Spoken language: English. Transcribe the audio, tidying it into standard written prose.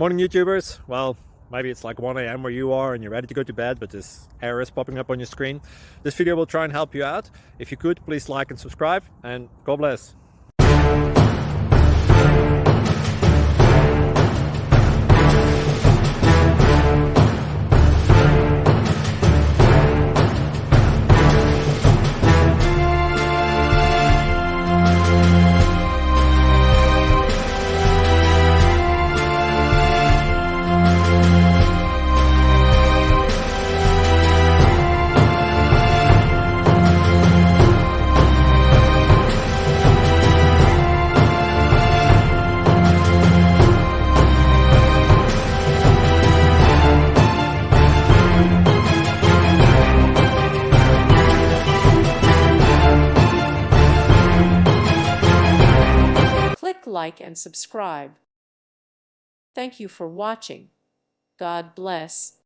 Morning YouTubers. Well, maybe it's like 1 a.m. where you are and you're ready to go to bed, but this error is popping up on your screen. This video will try and help you out. If you could, please like and subscribe, and God bless. Click like and subscribe. Thank you for watching. God bless.